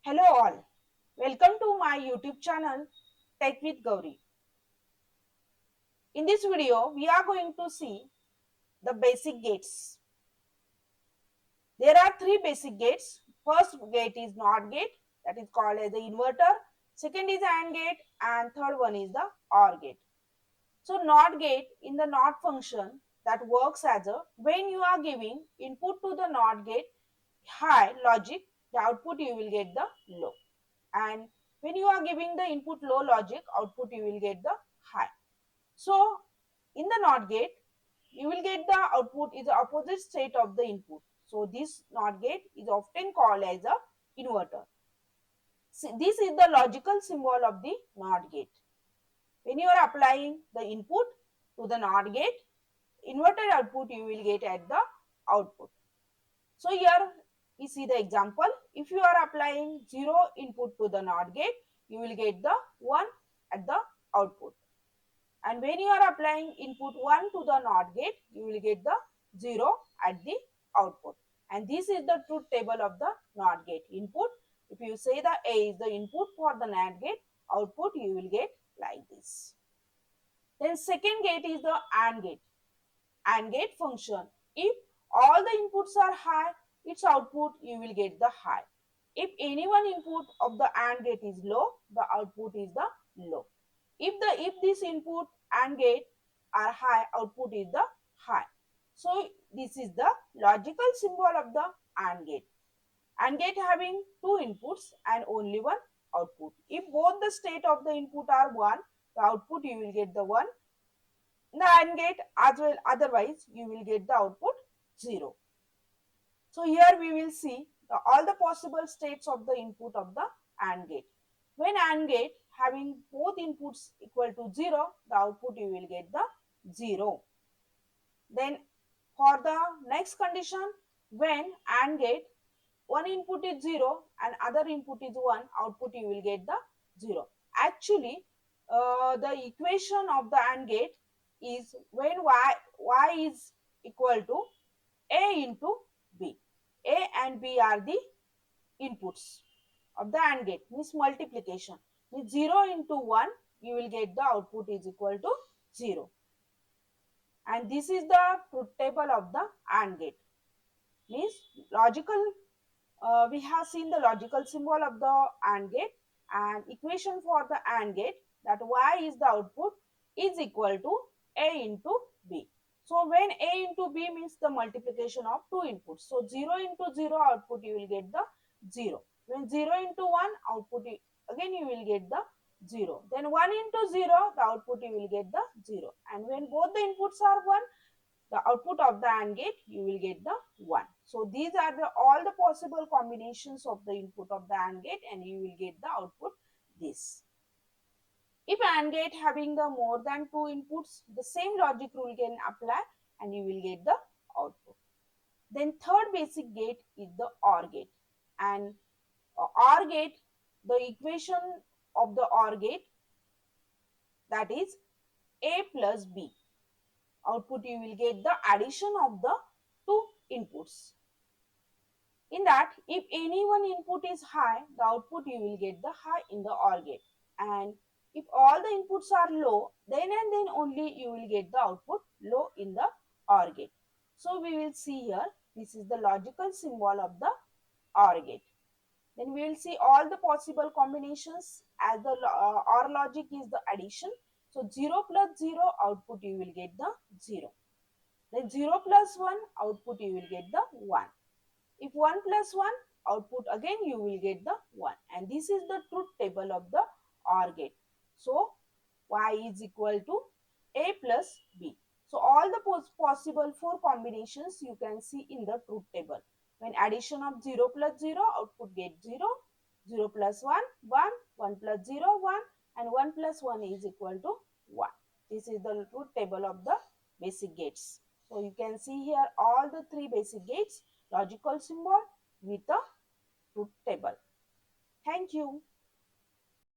Hello all, welcome to my YouTube channel Tech with Gauri. In this video, we are going to see the basic gates. There are three basic gates. First gate is NOT gate, that is called as the inverter. Second is AND gate, and third one is the OR gate. So NOT gate in the NOT function that works as a when you are giving input to the NOT gate high logic, the output you will get the low. And when you are giving the input low logic, output you will get the high. So in the NOT gate, you will get the output is the opposite state of the input. So this NOT gate is often called as a inverter. See, this is the logical symbol of the NOT gate. When you are applying the input to the NOT gate, inverted output you will get at the output. So here we see the example. If you are applying 0 input to the NOT gate, you will get the 1 at the output. And when you are applying input 1 to the NOT gate, you will get the 0 at the output. And this is the truth table of the NOT gate input. If you say the A is the input for the NAND gate, output you will get like this. Then second gate is the AND gate. AND gate function. If all the inputs are high, its output you will get the high. If any one input of the AND gate is low, the output is the low. If this input AND gate are high, output is the high. So this is the logical symbol of the AND gate. AND gate having two inputs and only one output. If both the state of the input are 1, the output you will get the 1. In the AND gate as well, otherwise you will get the output 0. So here we will see all the possible states of the input of the AND gate. When AND gate having both inputs equal to 0, the output you will get the 0. Then for the next condition, when AND gate one input is 0 and other input is 1, output you will get the 0. Actually, the equation of the AND gate is when y is equal to a into b. A and b are the inputs of the AND gate, means multiplication. Means 0 into 1, you will get the output is equal to 0. And this is the truth table of the AND gate. Means logical, we have seen the logical symbol of the AND gate and equation for the AND gate, that y is the output is equal to a into b. So when a into b means the multiplication of two inputs. So 0 into 0 output you will get the 0. When 0 into 1 output again you will get the 0. Then 1 into 0 the output you will get the 0. And when both the inputs are 1, the output of the AND gate you will get the 1. So these are all the possible combinations of the input of the AND gate and you will get the output this. If AND gate having the more than two inputs, the same logic rule can apply and you will get the output. Then third basic gate is the OR gate. And OR gate, the equation of the OR gate, that is A plus B. Output you will get the addition of the two inputs. In that, if any one input is high, the output you will get the high in the OR gate. And if all the inputs are low, then and then only you will get the output low in the OR gate. So we will see here, this is the logical symbol of the OR gate. Then we will see all the possible combinations as the OR logic is the addition. So 0 plus 0 output you will get the 0. Then 0 plus 1 output you will get the 1. If 1 plus 1 output again you will get the 1. And this is the truth table of the OR gate. So y is equal to a plus b. So all the possible four combinations you can see in the truth table. When addition of 0 plus 0 output get 0, 0 plus 1, 1, 1 plus 0, 1 and 1 plus 1 is equal to 1. This is the truth table of the basic gates. So you can see here all the three basic gates, logical symbol with a truth table. Thank you.